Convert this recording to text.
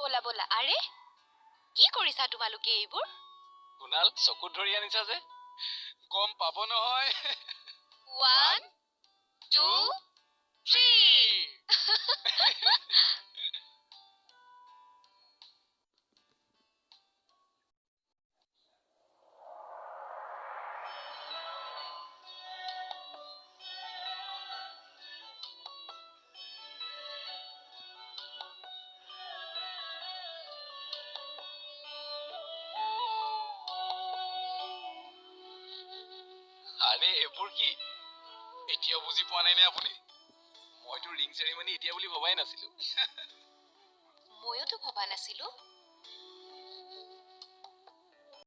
বলা বলা আৰে কি কৰিছা তোমালোকে এইবোৰ কুনাল চকুত ধৰি আনিছা যে গম পাব নহয় 1 2 3 আৰে এবোৰ কি এতিয়া বুজি পোৱা নাই নে আপুনি মইতো ৰিং চেৰিমনি এতিয়া বুলি ভবাই নাছিলো ময়োতো ভবা নাছিলো